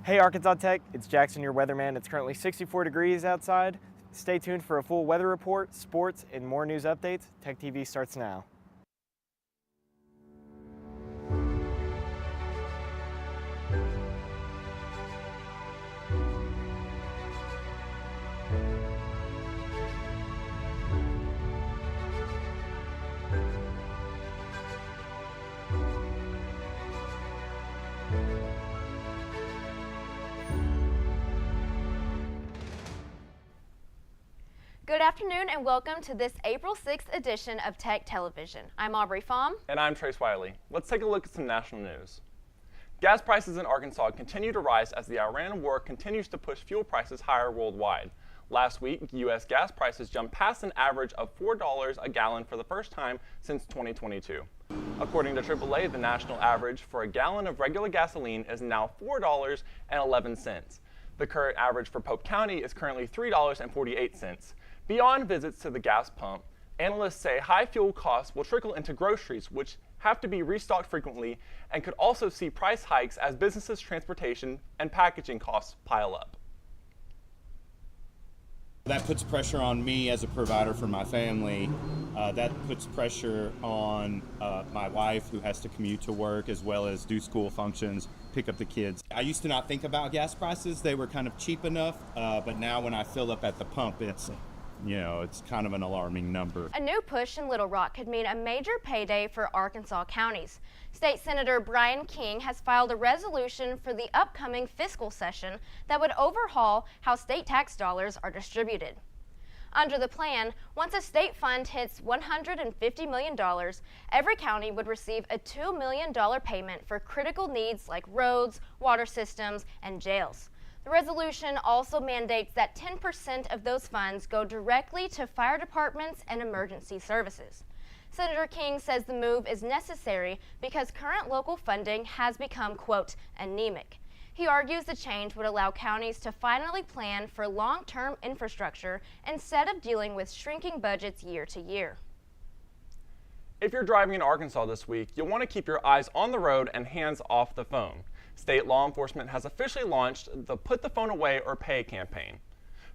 Hey Arkansas Tech, it's Jackson, your weatherman. It's currently 64 degrees outside. Stay tuned for a full weather report, sports, and more news updates. Tech TV starts now. Good afternoon and welcome to this April 6th edition of Tech Television. I'm Aubrey Pham. And I'm Trace Wiley. Let's take a look at some national news. Gas prices in Arkansas continue to rise as the Iran war continues to push fuel prices higher worldwide. Last week, U.S. gas prices jumped past an average of $4 a gallon for the first time since 2022. According to AAA, the national average for a gallon of regular gasoline is now $4.11. The current average for Pope County is currently $3.48. Beyond visits to the gas pump, analysts say high fuel costs will trickle into groceries, which have to be restocked frequently, and could also see price hikes as businesses' transportation and packaging costs pile up. That puts pressure on me as a provider for my family. That puts pressure on my wife, who has to commute to work as well as do school functions, pick up the kids. I used to not think about gas prices. They were kind of cheap enough, but now when I fill up at the pump, it's kind of an alarming number. A new push in Little Rock could mean a major payday for Arkansas counties. State Senator Brian King has filed a resolution for the upcoming fiscal session that would overhaul how state tax dollars are distributed. Under the plan, once a state fund hits $150 million, every county would receive a $2 million payment for critical needs like roads, water systems, and jails. The resolution also mandates that 10% of those funds go directly to fire departments and emergency services. Senator King says the move is necessary because current local funding has become, quote, anemic. He argues the change would allow counties to finally plan for long-term infrastructure instead of dealing with shrinking budgets year to year. If you're driving in Arkansas this week, you'll want to keep your eyes on the road and hands off the phone. State law enforcement has officially launched the Put the Phone Away or Pay campaign.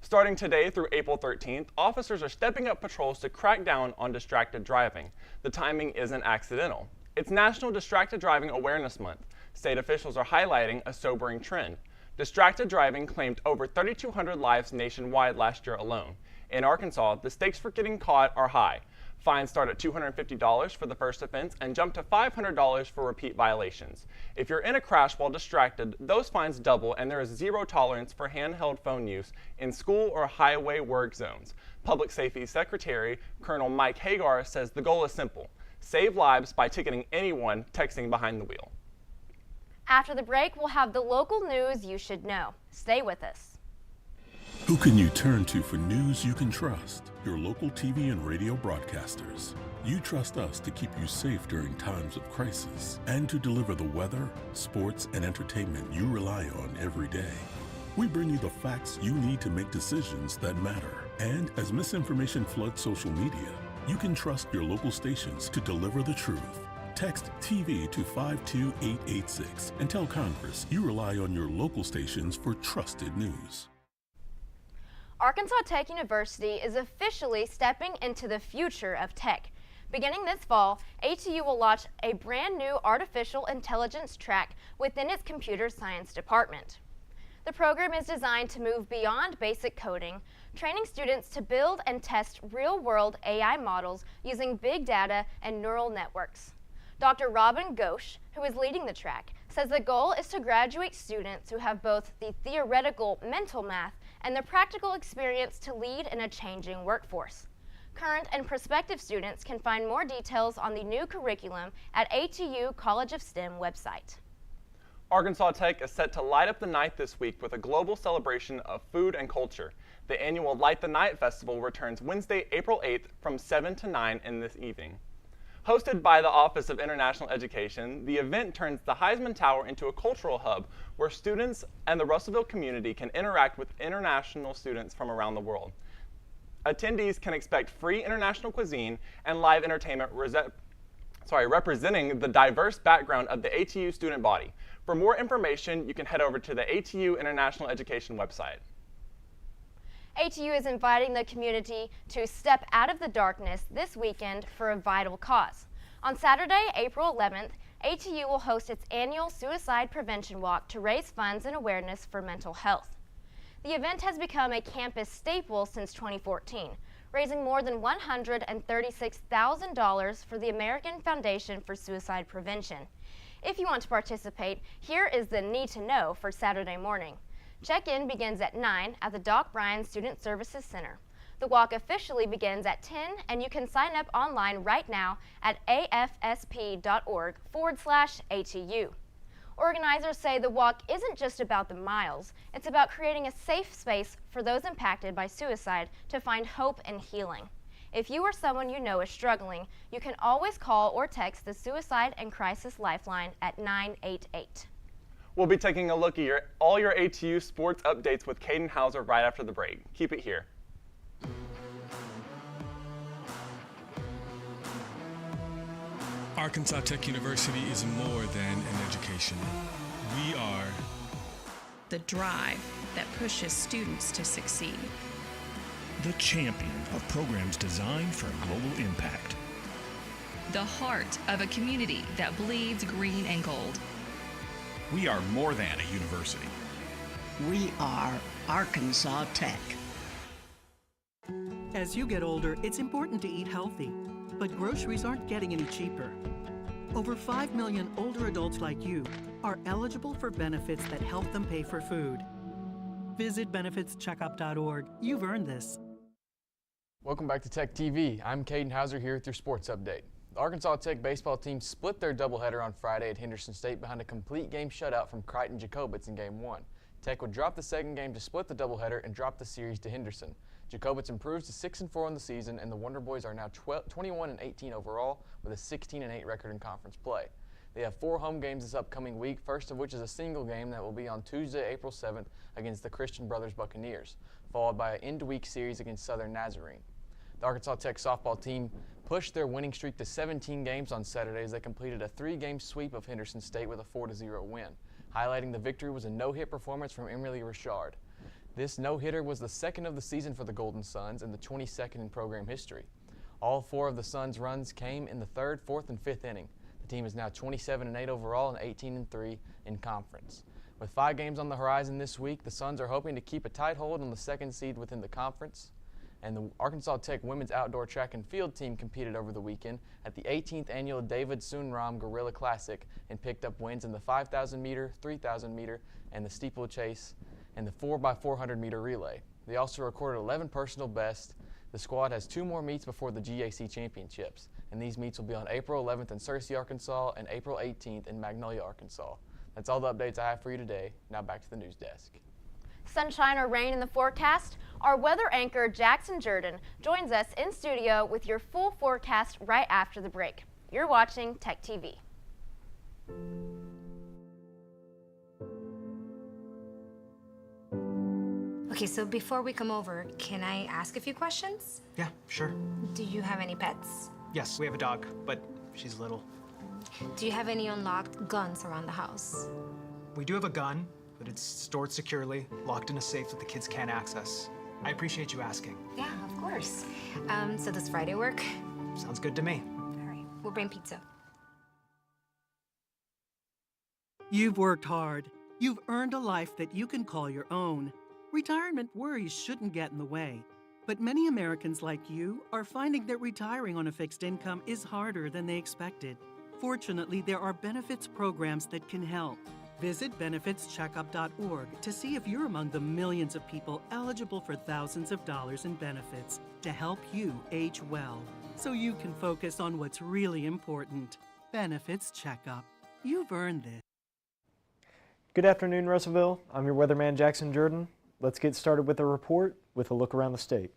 Starting today through April 13th, officers are stepping up patrols to crack down on distracted driving. The timing isn't accidental. It's National Distracted Driving Awareness Month. State officials are highlighting a sobering trend. Distracted driving claimed over 3,200 lives nationwide last year alone. In Arkansas, the stakes for getting caught are high. Fines start at $250 for the first offense and jump to $500 for repeat violations. If you're in a crash while distracted, those fines double and there is zero tolerance for handheld phone use in school or highway work zones. Public Safety Secretary Colonel Mike Hagar says the goal is simple: save lives by ticketing anyone texting behind the wheel. After the break, we'll have the local news you should know. Stay with us. Who can you turn to for news you can trust? Your local TV and radio broadcasters. You trust us to keep you safe during times of crisis and to deliver the weather, sports, and entertainment you rely on every day. We bring you the facts you need to make decisions that matter. And as misinformation floods social media, you can trust your local stations to deliver the truth. Text TV to 52886 and tell Congress you rely on your local stations for trusted news. Arkansas Tech University is officially stepping into the future of tech. Beginning this fall, ATU will launch a brand new artificial intelligence track within its computer science department. The program is designed to move beyond basic coding, training students to build and test real-world AI models using big data and neural networks. Dr. Robin Ghosh, who is leading the track, says the goal is to graduate students who have both the theoretical mental math and the practical experience to lead in a changing workforce. Current and prospective students can find more details on the new curriculum at ATU College of STEM website. Arkansas Tech is set to light up the night this week with a global celebration of food and culture. The annual Light the Night Festival returns Wednesday, April 8th from 7 to 9 in this evening. Hosted by the Office of International Education, the event turns the Heisman Tower into a cultural hub where students and the Russellville community can interact with international students from around the world. Attendees can expect free international cuisine and live entertainment representing the diverse background of the ATU student body. For more information, you can head over to the ATU International Education website. ATU is inviting the community to step out of the darkness this weekend for a vital cause. On Saturday, April 11th, ATU will host its annual Suicide Prevention Walk to raise funds and awareness for mental health. The event has become a campus staple since 2014, raising more than $136,000 for the American Foundation for Suicide Prevention. If you want to participate, here is the need to know for Saturday morning. Check-in begins at 9 at the Doc Bryan Student Services Center. The walk officially begins at 10, and you can sign up online right now at afsp.org/ATU. Organizers say the walk isn't just about the miles, it's about creating a safe space for those impacted by suicide to find hope and healing. If you or someone you know is struggling, you can always call or text the Suicide and Crisis Lifeline at 988. We'll be taking a look at all your ATU sports updates with Caden Hauser right after the break. Keep it here. Arkansas Tech University is more than an education. We are the drive that pushes students to succeed. The champion of programs designed for global impact. The heart of a community that bleeds green and gold. We are more than a university. We are Arkansas Tech. As you get older, it's important to eat healthy, but groceries aren't getting any cheaper. Over 5 million older adults like you are eligible for benefits that help them pay for food. Visit benefitscheckup.org. You've earned this. Welcome back to Tech TV. I'm Caden Hauser here with your sports update. The Arkansas Tech baseball team split their doubleheader on Friday at Henderson State behind a complete game shutout from Crichton Jacobitz in Game 1. Tech would drop the second game to split the doubleheader and drop the series to Henderson. Jacobitz improves to 6-4 on the season, and the Wonder Boys are now 21-18 overall with a 16-8 record in conference play. They have 4 home games this upcoming week, first of which is a single game that will be on Tuesday, April 7th against the Christian Brothers Buccaneers, followed by an end-week series against Southern Nazarene. The Arkansas Tech softball team pushed their winning streak to 17 games on Saturday as they completed a 3-game sweep of Henderson State with a 4-0 win. Highlighting the victory was a no-hit performance from Emily Richard. This no-hitter was the second of the season for the Golden Suns and the 22nd in program history. All 4 of the Suns' runs came in the 3rd, 4th, and 5th inning. The team is now 27-8 overall and 18-3 in conference. With 5 games on the horizon this week, the Suns are hoping to keep a tight hold on the 2nd seed within the conference. And the Arkansas Tech women's outdoor track and field team competed over the weekend at the 18th annual David Sunram Gorilla Classic and picked up wins in the 5,000 meter, 3,000 meter, and the steeplechase and the 4x400 meter relay. They also recorded 11 personal bests. The squad has 2 more meets before the GAC championships, and these meets will be on April 11th in Searcy, Arkansas, and April 18th in Magnolia, Arkansas. That's all the updates I have for you today. Now back to the news desk. Sunshine or rain in the forecast? Our weather anchor Jackson Jordan joins us in studio with your full forecast right after the break. You're watching Tech TV. Okay, so before we come over, can I ask a few questions? Yeah, sure. Do you have any pets? Yes, we have a dog, but she's little. Do you have any unlocked guns around the house? We do have a gun, but it's stored securely, locked in a safe that the kids can't access. I appreciate you asking. Yeah, of course. So does Friday work? Sounds good to me. All right, we'll bring pizza. You've worked hard. You've earned a life that you can call your own. Retirement worries shouldn't get in the way. But many Americans like you are finding that retiring on a fixed income is harder than they expected. Fortunately, there are benefits programs that can help. Visit benefitscheckup.org to see if you're among the millions of people eligible for thousands of dollars in benefits to help you age well, so you can focus on what's really important. Benefits Checkup. You've earned this. Good afternoon, Russellville. I'm your weatherman, Jackson Jordan. Let's get started with a report with a look around the state.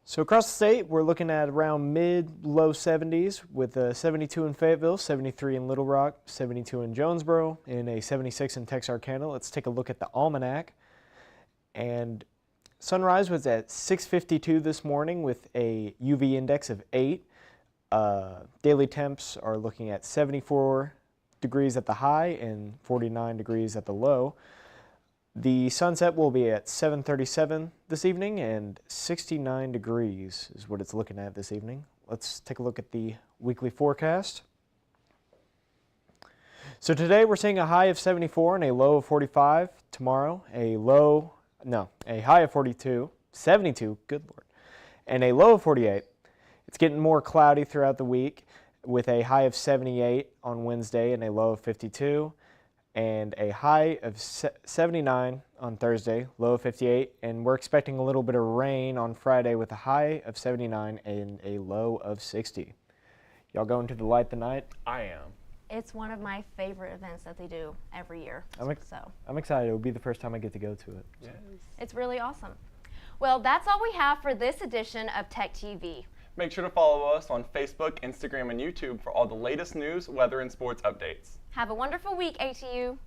So across the state, we're looking at around mid-low 70s with a 72 in Fayetteville, 73 in Little Rock, 72 in Jonesboro, and a 76 in Texarkana. Let's take a look at the almanac. And sunrise was at 6:52 this morning with a UV index of 8. Daily temps are looking at 74 degrees at the high and 49 degrees at the low. The sunset will be at 7:37 this evening, and 69 degrees is what it's looking at this evening. Let's take a look at the weekly forecast. So today we're seeing a high of 74 and a low of 45. Tomorrow, a high of 42, 72, good Lord, and a low of 48. It's getting more cloudy throughout the week with a high of 78 on Wednesday and a low of 52, and a high of 79 on Thursday, low of 58, and we're expecting a little bit of rain on Friday with a high of 79 and a low of 60. Y'all going to the Light the Night? I am. It's one of my favorite events that they do every year. I'm excited. It will be the first time I get to go to it. Yes. It's really awesome. Well, that's all we have for this edition of Tech TV. Make sure to follow us on Facebook, Instagram, and YouTube for all the latest news, weather, and sports updates. Have a wonderful week, ATU.